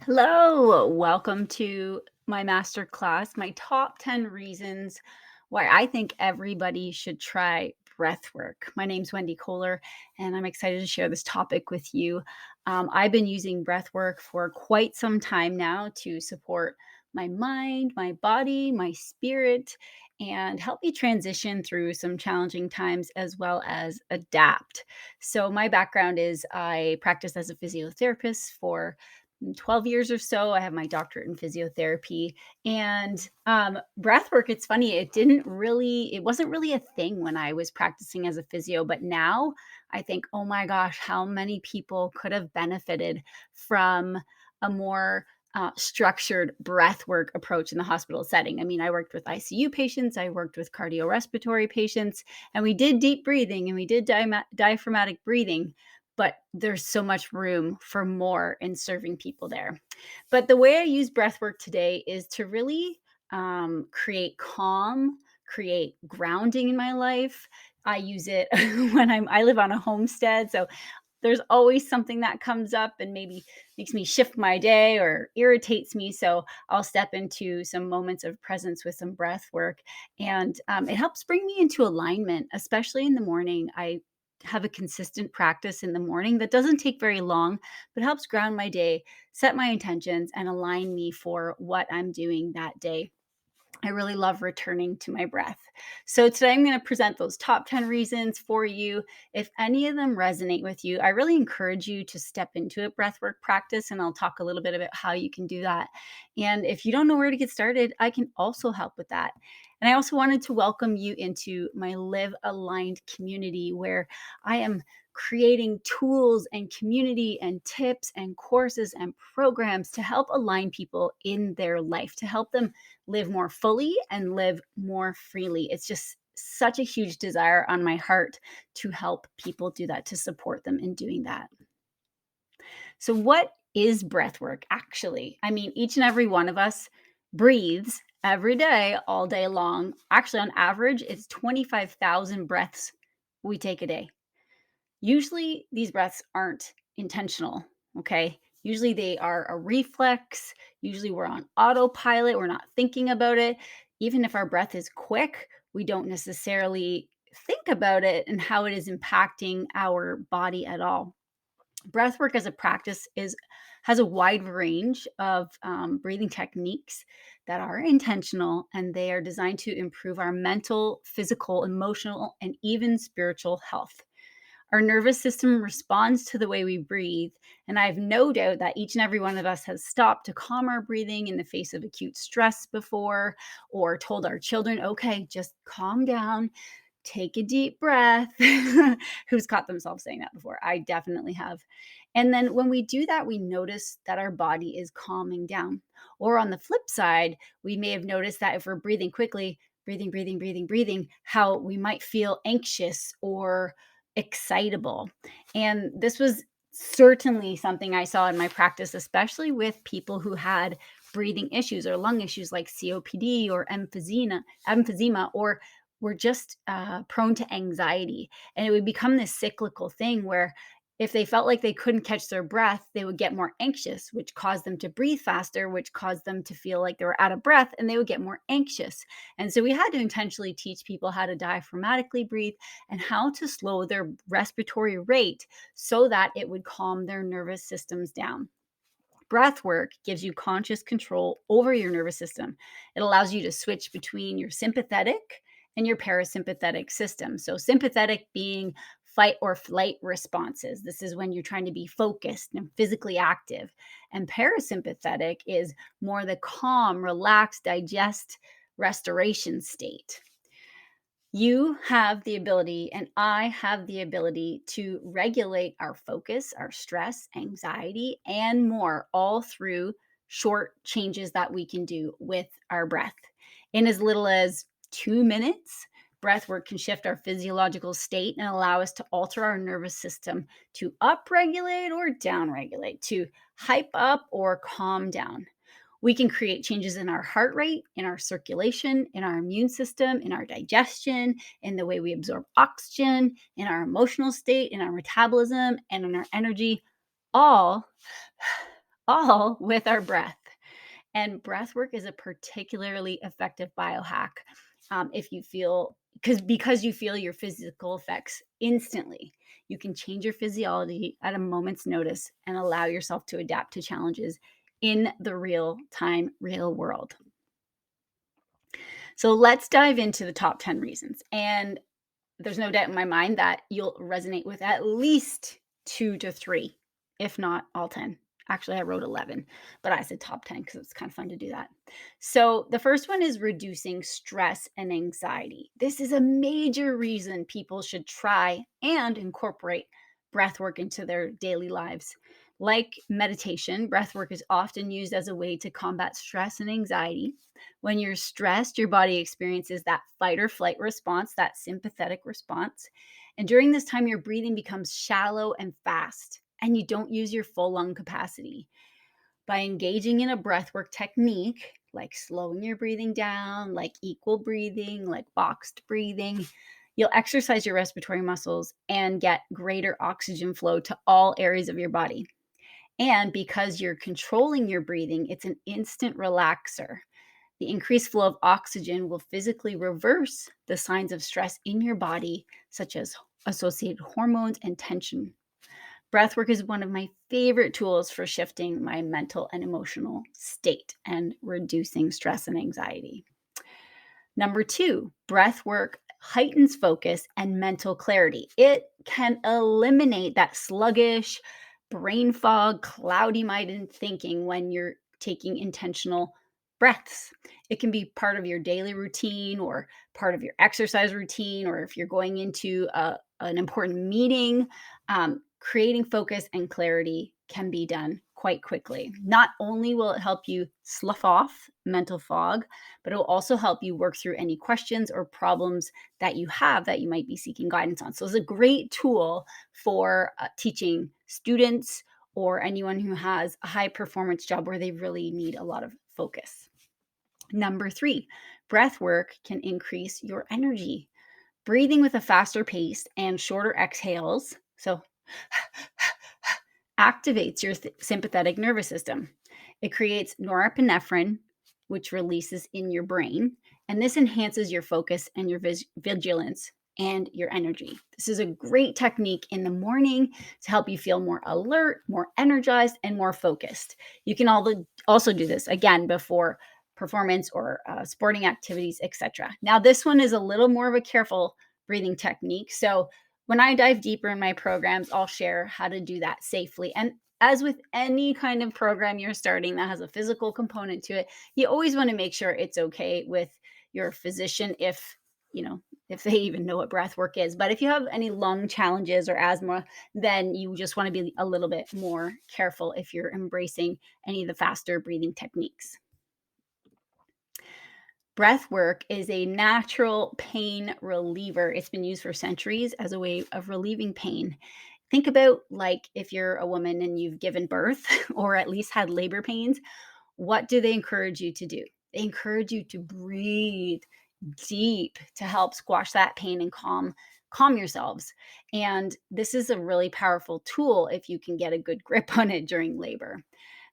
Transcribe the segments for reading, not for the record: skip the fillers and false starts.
Hello, welcome to my masterclass, my top 10 reasons why I think everybody should try breath work. My name's Wendy Kohler, and I'm excited to share this topic with you. I've been using breath work for quite some time now to support my mind, my body, my spirit, and help me transition through some challenging times as well as adapt. So, my background is I practiced as a physiotherapist for 12 years or so. I have my doctorate in physiotherapy and breath work. It's funny, it wasn't really a thing when I was practicing as a physio, but now I think, oh my gosh, how many people could have benefited from a more structured breath work approach in the hospital setting. I mean, I worked with ICU patients, I worked with cardiorespiratory patients, and we did deep breathing and we did diaphragmatic breathing, but there's so much room for more in serving people there. But the way I use breath work today is to really create calm, create grounding in my life. I use it I live on a homestead, so there's always something that comes up and maybe makes me shift my day or irritates me. So I'll step into some moments of presence with some breath work. And it helps bring me into alignment, especially in the morning. I have a consistent practice in the morning that doesn't take very long, but helps ground my day, set my intentions, and align me for what I'm doing that day. I really love returning to my breath. So today I'm going to present those top 10 reasons for you. If any of them resonate with you, I really encourage you to step into a breathwork practice, and I'll talk a little bit about how you can do that. And if you don't know where to get started, I can also help with that. And I also wanted to welcome you into my Live Aligned community where I am creating tools and community and tips and courses and programs to help align people in their life, to help them live more fully and live more freely. It's just such a huge desire on my heart to help people do that, to support them in doing that. So, what is breath work actually? I mean, each and every one of us breathes every day, all day long. Actually, on average, it's 25,000 breaths we take a day. Usually, these breaths aren't intentional, okay? Usually, they are a reflex. Usually, we're on autopilot. We're not thinking about it. Even if our breath is quick, we don't necessarily think about it and how it is impacting our body at all. Breath work as a practice is has a wide range of breathing techniques that are intentional, and they are designed to improve our mental, physical, emotional, and even spiritual health. Our nervous system responds to the way we breathe. And I have no doubt that each and every one of us has stopped to calm our breathing in the face of acute stress before, or told our children, okay, just calm down, take a deep breath. Who's caught themselves saying that before? I definitely have. And then when we do that, we notice that our body is calming down. Or on the flip side, we may have noticed that if we're breathing quickly, breathing, how we might feel anxious or excitable. And this was certainly something I saw in my practice, especially with people who had breathing issues or lung issues like COPD or emphysema, or were just prone to anxiety. And it would become this cyclical thing where if they felt like they couldn't catch their breath, they would get more anxious, which caused them to breathe faster, which caused them to feel like they were out of breath, and they would get more anxious. And so we had to intentionally teach people how to diaphragmatically breathe and how to slow their respiratory rate so that it would calm their nervous systems down. Breath work gives you conscious control over your nervous system. It allows you to switch between your sympathetic and your parasympathetic system. So, sympathetic being fight or flight responses. This is when you're trying to be focused and physically active. And parasympathetic is more the calm, relaxed, digest, restoration state. You have the ability, and I have the ability to regulate our focus, our stress, anxiety, and more, all through short changes that we can do with our breath. In as little as 2 minutes, breath work can shift our physiological state and allow us to alter our nervous system to upregulate or downregulate, to hype up or calm down. We can create changes in our heart rate, in our circulation, in our immune system, in our digestion, in the way we absorb oxygen, in our emotional state, in our metabolism, and in our energy, all all with our breath. And breath work is a particularly effective biohack if you feel because you feel your physical effects instantly. You can change your physiology at a moment's notice and allow yourself to adapt to challenges in the real time, real world. So let's dive into the top 10 reasons. And there's no doubt in my mind that you'll resonate with at least 2 to 3, if not all 10. Actually, I wrote 11, but I said top 10 because it's kind of fun to do that. So, the first one is reducing stress and anxiety. This is a major reason people should try and incorporate breath work into their daily lives. Like meditation, breath work is often used as a way to combat stress and anxiety. When you're stressed, your body experiences that fight or flight response, that sympathetic response. And during this time, your breathing becomes shallow and fast, and you don't use your full lung capacity. By engaging in a breathwork technique, like slowing your breathing down, like equal breathing, like boxed breathing, you'll exercise your respiratory muscles and get greater oxygen flow to all areas of your body. And because you're controlling your breathing, it's an instant relaxer. The increased flow of oxygen will physically reverse the signs of stress in your body, such as associated hormones and tension. Breathwork is one of my favorite tools for shifting my mental and emotional state and reducing stress and anxiety. Number two, breath work heightens focus and mental clarity. It can eliminate that sluggish, brain fog, cloudy minded thinking when you're taking intentional breaths. It can be part of your daily routine or part of your exercise routine, or if you're going into an important meeting, creating focus and clarity can be done quite quickly. Not only will it help you slough off mental fog, but it will also help you work through any questions or problems that you have that you might be seeking guidance on. So it's a great tool for teaching students or anyone who has a high performance job where they really need a lot of focus. Number three, breath work can increase your energy. Breathing with a faster pace and shorter exhales, so activates your sympathetic nervous system. It creates norepinephrine, which releases in your brain, and this enhances your focus and your vigilance and your energy. This is a great technique in the morning to help you feel more alert, more energized, and more focused. You can also do this again before performance or sporting activities, etc. Now, this one is a little more of a careful breathing technique. So, when I dive deeper in my programs, I'll share how to do that safely. And as with any kind of program you're starting that has a physical component to it, you always want to make sure it's okay with your physician if they even know what breath work is. But if you have any lung challenges or asthma, then you just want to be a little bit more careful if you're embracing any of the faster breathing techniques. Breath work is a natural pain reliever. It's been used for centuries as a way of relieving pain. Think about like if you're a woman and you've given birth or at least had labor pains, what do they encourage you to do? They encourage you to breathe deep to help squash that pain and calm yourselves. And this is a really powerful tool if you can get a good grip on it during labor.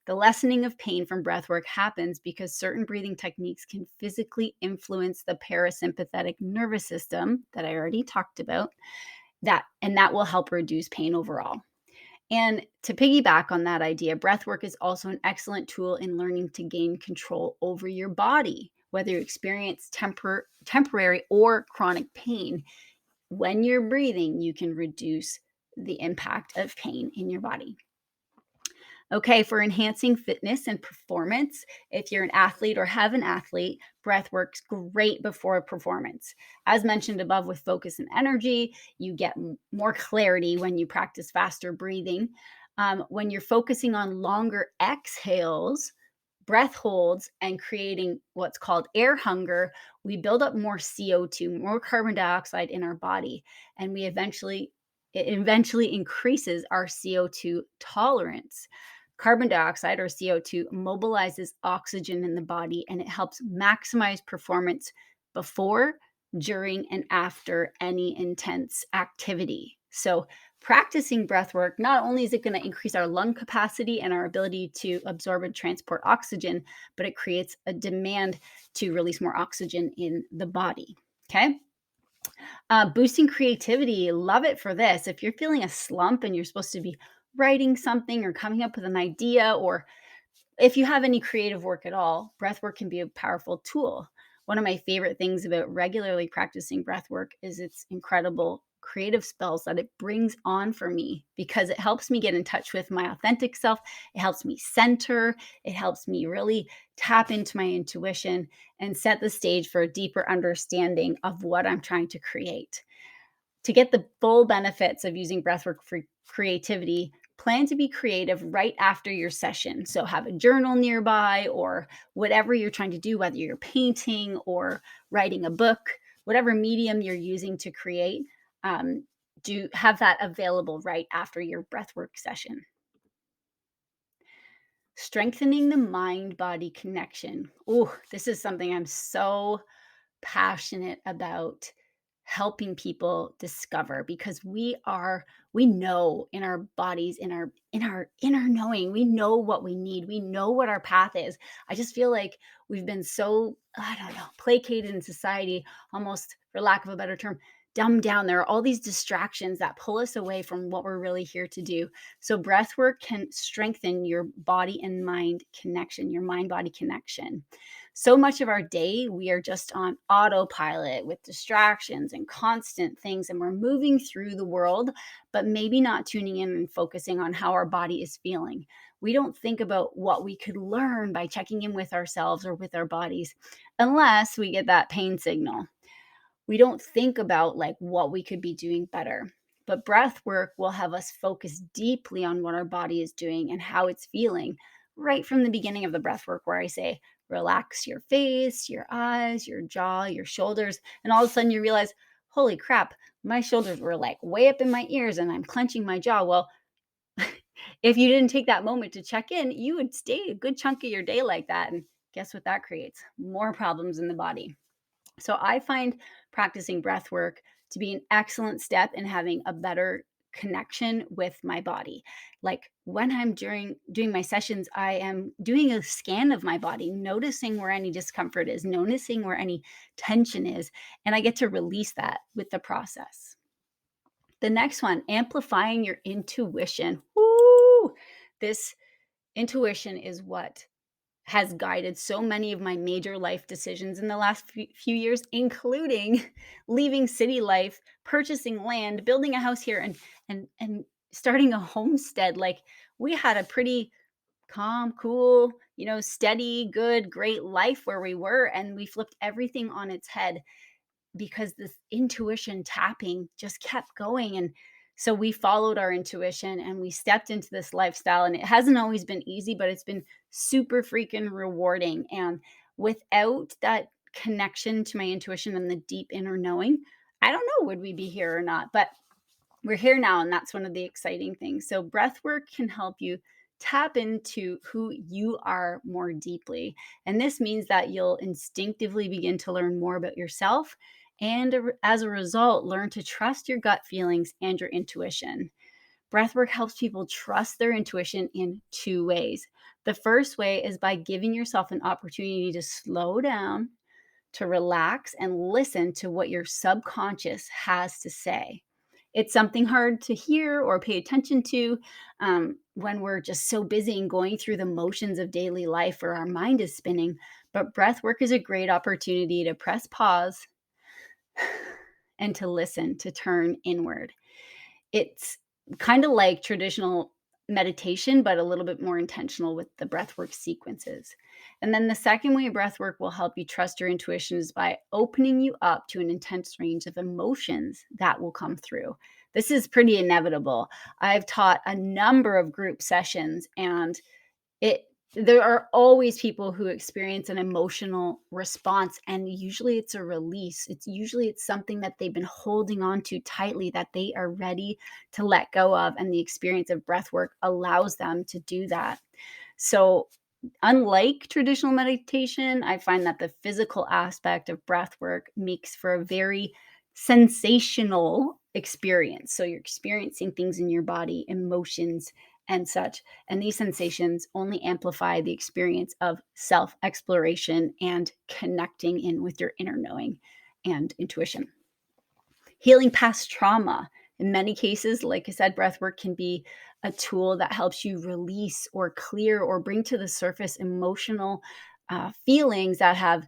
The lessening of pain from breathwork happens because certain breathing techniques can physically influence the parasympathetic nervous system that I already talked about, that will help reduce pain overall. And to piggyback on that idea, breathwork is also an excellent tool in learning to gain control over your body, whether you experience temporary or chronic pain. When you're breathing, you can reduce the impact of pain in your body. Okay, for enhancing fitness and performance, if you're an athlete or have an athlete, breath works great before a performance. As mentioned above, with focus and energy, you get more clarity when you practice faster breathing. When you're focusing on longer exhales, breath holds, and creating what's called air hunger, we build up more CO2, more carbon dioxide in our body, and it eventually increases our CO2 tolerance. Carbon dioxide or CO2 mobilizes oxygen in the body and it helps maximize performance before, during, and after any intense activity. So, Practicing breath work, not only is it going to increase our lung capacity and our ability to absorb and transport oxygen, but it creates a demand to release more oxygen in the body. Okay. Boosting creativity, love it for this. If you're feeling a slump and you're supposed to be writing something or coming up with an idea, or if you have any creative work at all, breath work can be a powerful tool. One of my favorite things about regularly practicing breath work is its incredible creative spells that it brings on for me, because it helps me get in touch with my authentic self. It helps me center. It helps me really tap into my intuition and set the stage for a deeper understanding of what I'm trying to create. To get the full benefits of using breathwork for creativity, plan to be creative right after your session. So have a journal nearby, or whatever you're trying to do, whether you're painting or writing a book, whatever medium you're using to create, do have that available right after your breathwork session. Strengthening the mind body connection. Oh, this is something I'm so passionate about helping people discover, because we know in our bodies, in our inner knowing, we know what we need, we know what our path is. I just feel like we've been so, I don't know, placated in society, almost, for lack of a better term, dumbed down. There are all these distractions that pull us away from what we're really here to do. So breath work can strengthen your body and mind connection, your mind body connection. So much of our day, we are just on autopilot with distractions and constant things, and we're moving through the world, but maybe not tuning in and focusing on how our body is feeling. We don't think about what we could learn by checking in with ourselves or with our bodies, unless we get that pain signal. We don't think about like what we could be doing better. But breath work will have us focus deeply on what our body is doing and how it's feeling right from the beginning of the breath work, where I say, relax your face, your eyes, your jaw, your shoulders. And all of a sudden you realize, holy crap, my shoulders were like way up in my ears and I'm clenching my jaw. Well, if you didn't take that moment to check in, you would stay a good chunk of your day like that. And guess what that creates? More problems in the body. So I find practicing breath work to be an excellent step in having a better connection with my body. Like when I'm doing my sessions, I am doing a scan of my body, noticing where any discomfort is, noticing where any tension is, and I get to release that with the process. The next one, amplifying your intuition. Woo! This intuition is what has guided so many of my major life decisions in the last few years, including leaving city life, purchasing land, building a house here, and starting a homestead. Like, we had a pretty calm, cool, steady, good, great life where we were, and we flipped everything on its head because this intuition tapping just kept going. And so we followed our intuition and we stepped into this lifestyle, and it hasn't always been easy, but it's been super freaking rewarding. And without that connection to my intuition and the deep inner knowing, I don't know, would we be here or not? But we're here now, and that's one of the exciting things. So breath work can help you tap into who you are more deeply, and this means that you'll instinctively begin to learn more about yourself, and as a result, learn to trust your gut feelings and your intuition. Breathwork helps people trust their intuition in two ways. The first way is by giving yourself an opportunity to slow down, to relax, and listen to what your subconscious has to say. It's something hard to hear or pay attention to when we're just so busy and going through the motions of daily life, or our mind is spinning. But breath work is a great opportunity to press pause and to listen, to turn inward. It's kind of like traditional meditation, but a little bit more intentional with the breathwork sequences. And then the second way breathwork will help you trust your intuition is by opening you up to an intense range of emotions that will come through. This is pretty inevitable. I've taught a number of group sessions, and it there are always people who experience an emotional response, and usually it's a release. It's something that they've been holding on to tightly that they are ready to let go of, and the experience of breath work allows them to do that. So unlike traditional meditation, I find that the physical aspect of breath work makes for a very sensational experience. So you're experiencing things in your body, emotions, and such. And these sensations only amplify the experience of self exploration and connecting in with your inner knowing and intuition. Healing past trauma. In many cases, like I said, breath work can be a tool that helps you release or clear or bring to the surface emotional feelings that have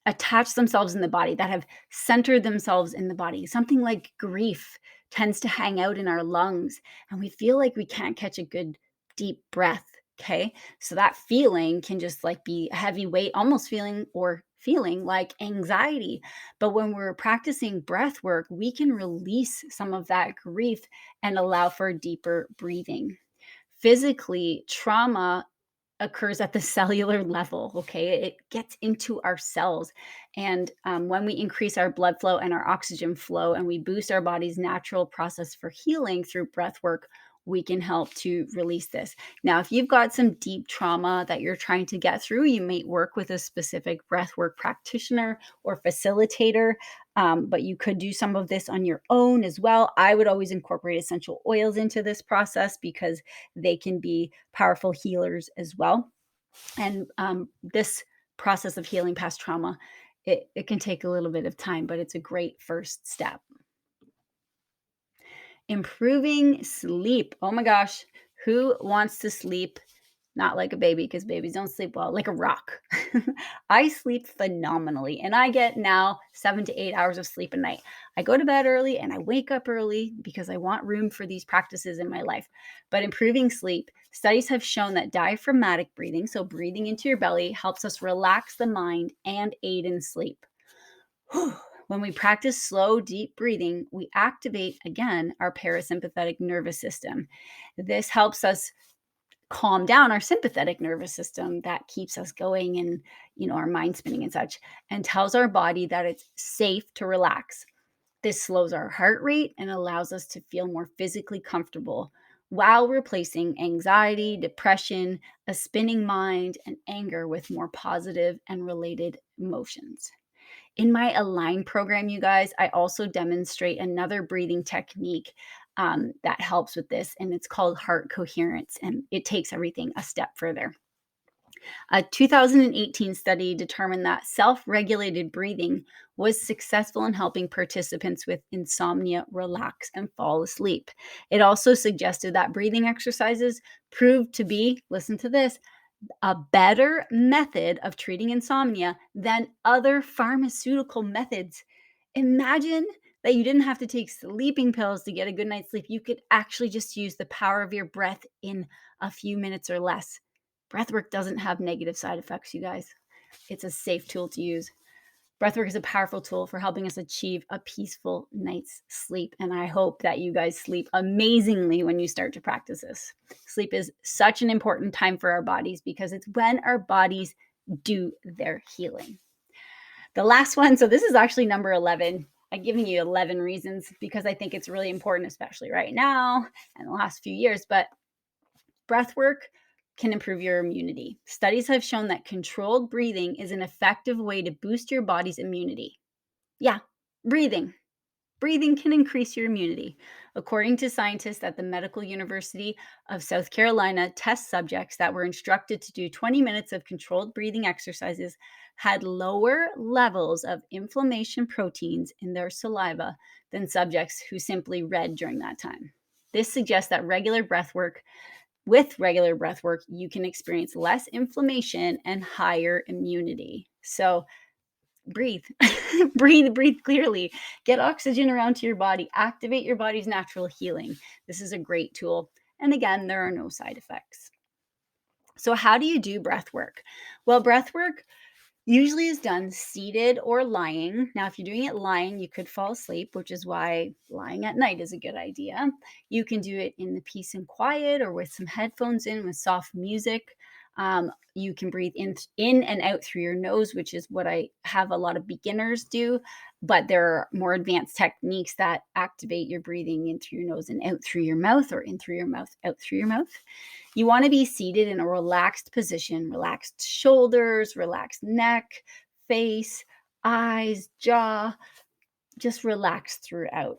attached themselves in the body, that have centered themselves in the body. Something like grief tends to hang out in our lungs, and we feel like we can't catch a good deep breath. Okay. So that feeling can just like be a heavy weight, almost feeling like anxiety. But when we're practicing breath work, we can release some of that grief and allow for deeper breathing. Physically, trauma occurs at the cellular level. Okay, it gets into our cells, and when we increase our blood flow and our oxygen flow, and we boost our body's natural process for healing through breath work, we can help to release this. Now, if you've got some deep trauma that you're trying to get through, you may work with a specific breathwork practitioner or facilitator, but you could do some of this on your own as well. I would always incorporate essential oils into this process because they can be powerful healers as well. And this process of healing past trauma, it can take a little bit of time, but it's a great first step. Improving sleep. Oh my gosh, who wants to sleep not like a baby, because babies don't sleep well, like a rock? I sleep phenomenally, and I get now 7 to 8 hours of sleep a night. I go to bed early and I wake up early because I want room for these practices in my life. But improving sleep, studies have shown that diaphragmatic breathing, so breathing into your belly, helps us relax the mind and aid in sleep. When we practice slow, deep breathing, we activate again our parasympathetic nervous system. This helps us calm down our sympathetic nervous system that keeps us going and, our mind spinning and such, and tells our body that it's safe to relax. This slows our heart rate and allows us to feel more physically comfortable while replacing anxiety, depression, a spinning mind, and anger with more positive and related emotions. In my Align program, you guys, I also demonstrate another breathing technique that helps with this, and it's called heart coherence, and it takes everything a step further. A 2018 study determined that self regulated breathing was successful in helping participants with insomnia relax and fall asleep. It also suggested that breathing exercises proved to be, listen to this, a better method of treating insomnia than other pharmaceutical methods. Imagine that you didn't have to take sleeping pills to get a good night's sleep. You could actually just use the power of your breath in a few minutes or less. Breathwork doesn't have negative side effects, you guys. It's a safe tool to use. Breathwork is a powerful tool for helping us achieve a peaceful night's sleep. And I hope that you guys sleep amazingly when you start to practice this. Sleep is such an important time for our bodies because it's when our bodies do their healing. The last one, so this is actually number 11. I'm giving you 11 reasons because I think it's really important, especially right now and the last few years. But breathwork can improve your immunity. Studies have shown that controlled breathing is an effective way to boost your body's immunity. Yeah, breathing. Breathing can increase your immunity. According to scientists at the Medical University of South Carolina, test subjects that were instructed to do 20 minutes of controlled breathing exercises had lower levels of inflammation proteins in their saliva than subjects who simply read during that time. This suggests that with regular breath work, you can experience less inflammation and higher immunity. So breathe, breathe clearly, get oxygen around to your body, activate your body's natural healing. This is a great tool. And again, there are no side effects. So how do you do breath work? Well, breath work usually is done seated or lying. Now, if you're doing it lying, you could fall asleep, which is why lying at night is a good idea. You can do it in the peace and quiet or with some headphones in with soft music. You can breathe in and out through your nose, which is what I have a lot of beginners do. But there are more advanced techniques that activate your breathing in through your nose and out through your mouth, or in through your mouth, out through your mouth. You want to be seated in a relaxed position, relaxed shoulders, relaxed neck, face, eyes, jaw, just relax throughout.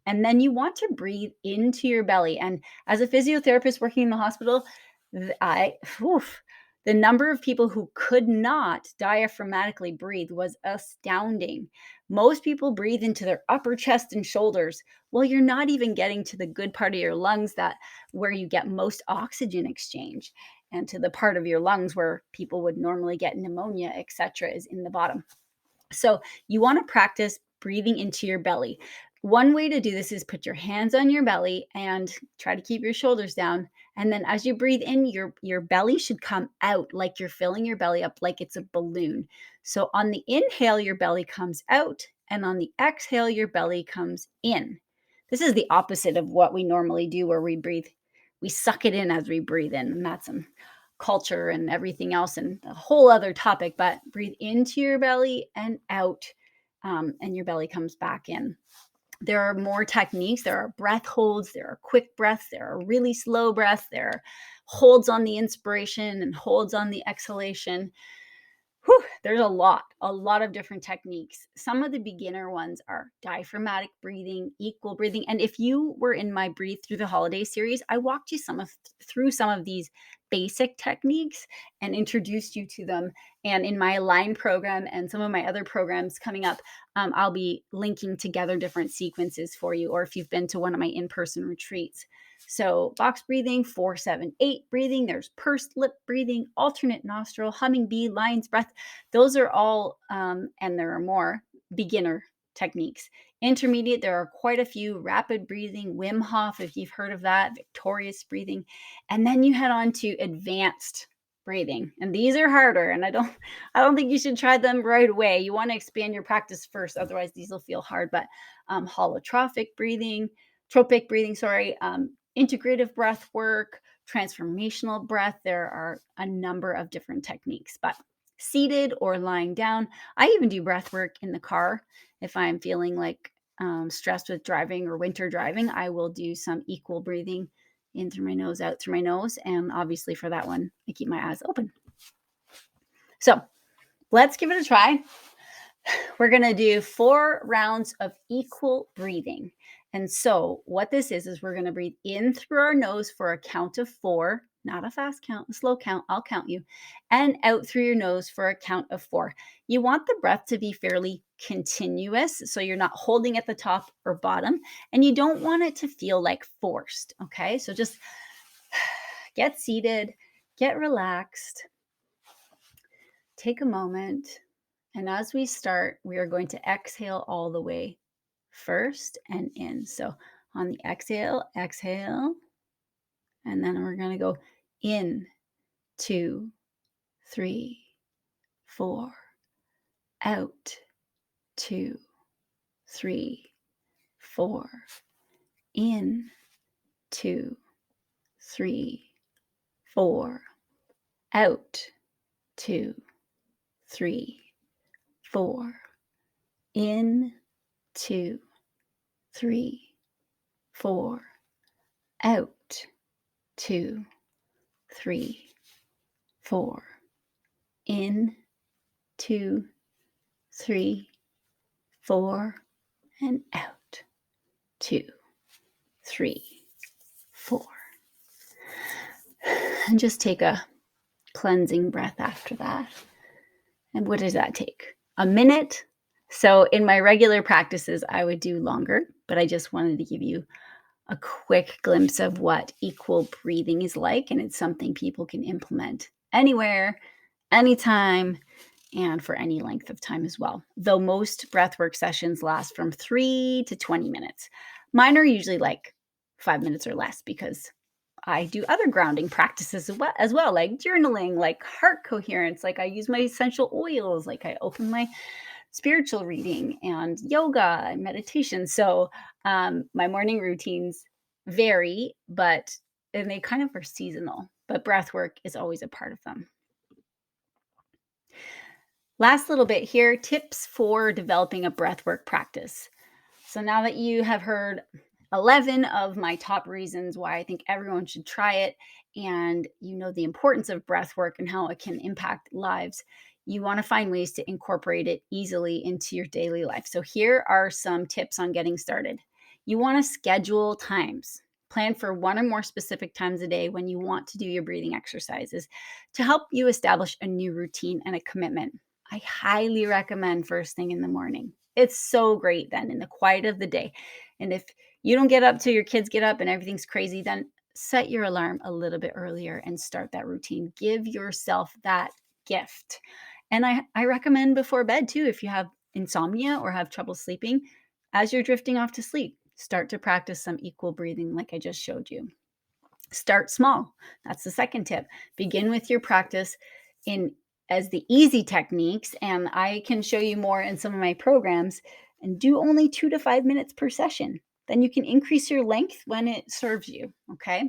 And then you want to breathe into your belly. And as a physiotherapist working in the hospital, the number of people who could not diaphragmatically breathe was astounding. Most people breathe into their upper chest and shoulders. Well, you're not even getting to the good part of your lungs where you get most oxygen exchange, and to the part of your lungs where people would normally get pneumonia, etc., is in the bottom. So you want to practice breathing into your belly. One way to do this is put your hands on your belly and try to keep your shoulders down. And then as you breathe in, your belly should come out like you're filling your belly up like it's a balloon. So on the inhale, your belly comes out, and on the exhale, your belly comes in. This is the opposite of what we normally do, where we suck it in as we breathe in. And that's culture and everything else and a whole other topic, but breathe into your belly and out, and your belly comes back in. There are more techniques. There are breath holds, there are quick breaths, there are really slow breaths, there are holds on the inspiration and holds on the exhalation. There's a lot of different techniques. Some of the beginner ones are diaphragmatic breathing, equal breathing. And if you were in my Breathe Through the Holiday series, I walked you through some of these basic techniques and introduced you to them. And in my Align program and some of my other programs coming up, I'll be linking together different sequences for you, or if you've been to one of my in-person retreats. So box breathing, 4-7-8 breathing, there's pursed lip breathing, alternate nostril, humming bee, lion's breath. Those are all, and there are more beginner techniques. Intermediate, there are quite a few: rapid breathing, Wim Hof, if you've heard of that, victorious breathing. And then you head on to advanced breathing. And these are harder, and I don't think you should try them right away. You want to expand your practice first, otherwise these will feel hard. But tropic breathing, integrative breath work, transformational breath. There are a number of different techniques, but seated or lying down. I even do breath work in the car. If I'm feeling like stressed with driving or winter driving, I will do some equal breathing in through my nose, out through my nose. And obviously for that one, I keep my eyes open. So let's give it a try. We're going to do 4 rounds of equal breathing. And so what this is we're going to breathe in through our nose for a count of 4, not a fast count, a slow count. I'll count you. And out through your nose for a count of 4. You want the breath to be fairly continuous, so you're not holding at the top or bottom, and you don't want it to feel like forced. Okay, so just get seated, get relaxed, take a moment. And as we start, we are going to exhale all the way first and in. So on the exhale, and then we're going to go in, 2, 3, 4, out, 2, 3, 4, in, 2, 3, 4, out, 2, 3, 4, in, 2, 3, 4, out, 2, 3, 4, in, 2, 3, 4, and out, 2, 3, 4. And just take a cleansing breath after that. And what does that take? A minute. So in my regular practices, I would do longer, but I just wanted to give you a quick glimpse of what equal breathing is like. And it's something people can implement anywhere, anytime, and for any length of time as well. Though most breathwork sessions last from 3 to 20 minutes. Mine are usually like 5 minutes or less, because I do other grounding practices as well, like journaling, like heart coherence, like I use my essential oils, like I open my spiritual reading and yoga and meditation. So my morning routines vary, and they kind of are seasonal, but breath work is always a part of them. Last little bit here, tips for developing a breathwork practice. So now that you have heard 11 of my top reasons why I think everyone should try it, and you know the importance of breathwork and how it can impact lives, you want to find ways to incorporate it easily into your daily life. So here are some tips on getting started. You want to schedule times. Plan for one or more specific times a day when you want to do your breathing exercises to help you establish a new routine and a commitment. I highly recommend first thing in the morning. It's so great then in the quiet of the day. And if you don't get up till your kids get up and everything's crazy, then set your alarm a little bit earlier and start that routine. Give yourself that gift. And I recommend before bed too, if you have insomnia or have trouble sleeping, as you're drifting off to sleep, start to practice some equal breathing like I just showed you. Start small. That's the second tip. Begin with your practice in as the easy techniques, and I can show you more in some of my programs, and do only 2 to 5 minutes per session. Then you can increase your length when it serves you. Okay.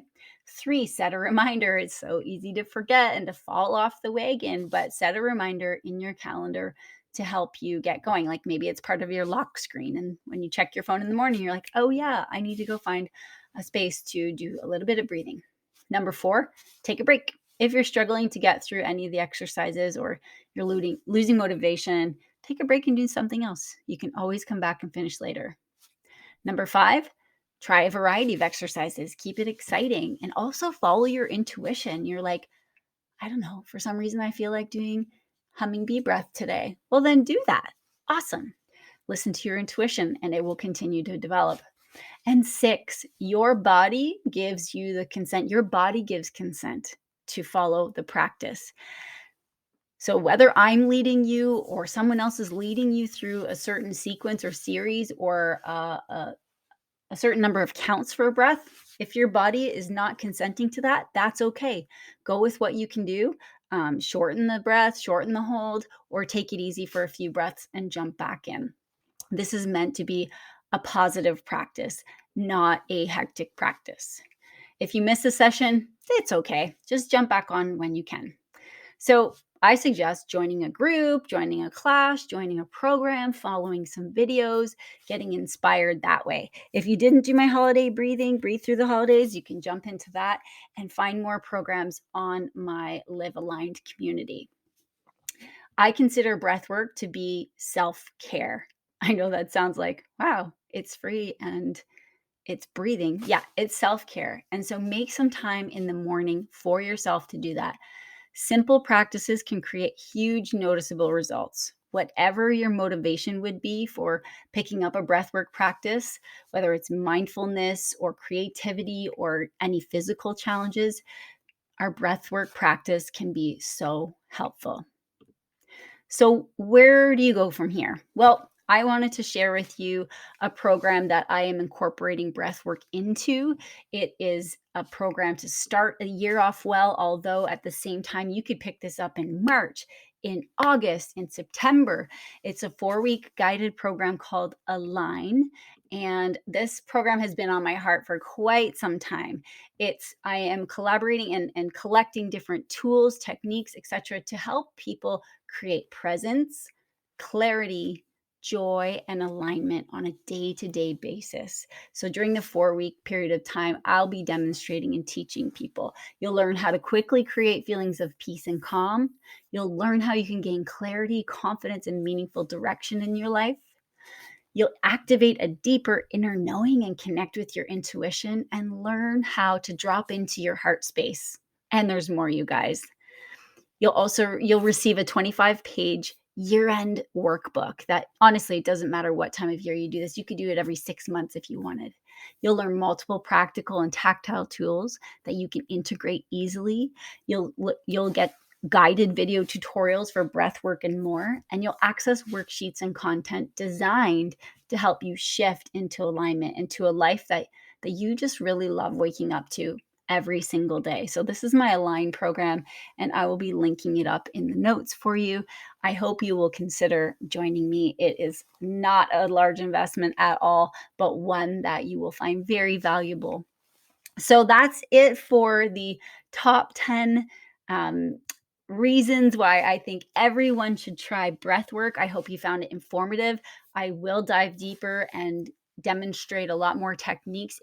3, set a reminder. It's so easy to forget and to fall off the wagon, but set a reminder in your calendar to help you get going. Like maybe it's part of your lock screen. And when you check your phone in the morning, you're like, oh, yeah, I need to go find a space to do a little bit of breathing. Number 4, take a break. If you're struggling to get through any of the exercises or you're losing motivation, take a break and do something else. You can always come back and finish later. Number 5, try a variety of exercises. Keep it exciting and also follow your intuition. You're like, I don't know, for some reason I feel like doing humming bee breath today. Well, then do that. Awesome. Listen to your intuition and it will continue to develop. And 6, your body gives you the consent. Your body gives consent to follow the practice. So whether I'm leading you or someone else is leading you through a certain sequence or series or a certain number of counts for a breath, if your body is not consenting to that, that's okay. Go with what you can do. Shorten the breath, shorten the hold, or take it easy for a few breaths and jump back in. This is meant to be a positive practice, not a hectic practice. If you miss a session, it's okay. Just jump back on when you can. So I suggest joining a group, joining a class, joining a program, following some videos, getting inspired that way. If you didn't do my holiday breathing, breathe through the holidays, you can jump into that and find more programs on my Live Aligned community. I consider breathwork to be self-care. I know that sounds like, wow, it's free and it's breathing. Yeah, it's self-care. And so make some time in the morning for yourself to do that. Simple practices can create huge noticeable results. Whatever your motivation would be for picking up a breathwork practice, whether it's mindfulness or creativity or any physical challenges, our breathwork practice can be so helpful. So, where do you go from here? Well, I wanted to share with you a program that I am incorporating breathwork into. It is a program to start a year off well, although at the same time, you could pick this up in March, in August, in September. It's a 4-week guided program called Align. And this program has been on my heart for quite some time. I am collaborating and collecting different tools, techniques, etc., to help people create presence, clarity, joy, and alignment on a day-to-day basis. So during the 4-week period of time, I'll be demonstrating and teaching people. You'll learn how to quickly create feelings of peace and calm. You'll learn how you can gain clarity, confidence, and meaningful direction in your life. You'll activate a deeper inner knowing and connect with your intuition and learn how to drop into your heart space. And there's more, you guys. You'll receive a 25-page year-end workbook that honestly, it doesn't matter what time of year you do this. You could do it every 6 months if you wanted. You'll learn multiple practical and tactile tools that you can integrate easily. You'll get guided video tutorials for breath work and more, and you'll access worksheets and content designed to help you shift into alignment, into a life that you just really love waking up to every single day. So this is my Align program, and I will be linking it up in the notes for you. I hope you will consider joining me. It is not a large investment at all, but one that you will find very valuable. So that's it for the top 10 reasons why I think everyone should try breath work. I hope you found it informative. I will dive deeper and demonstrate a lot more techniques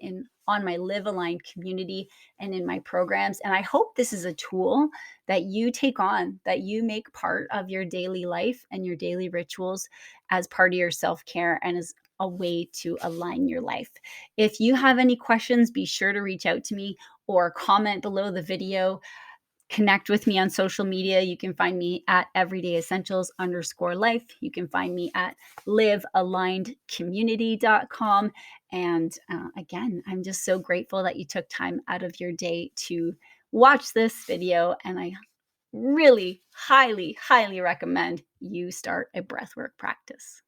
on my Live Aligned community and in my programs. And I hope this is a tool that you take on, that you make part of your daily life and your daily rituals as part of your self-care and as a way to align your life. If you have any questions, be sure to reach out to me or comment below the video. Connect with me on social media. You can find me at everydayessentials_life. You can find me at livealignedcommunity.com. And again, I'm just so grateful that you took time out of your day to watch this video. And I really highly, highly recommend you start a breathwork practice.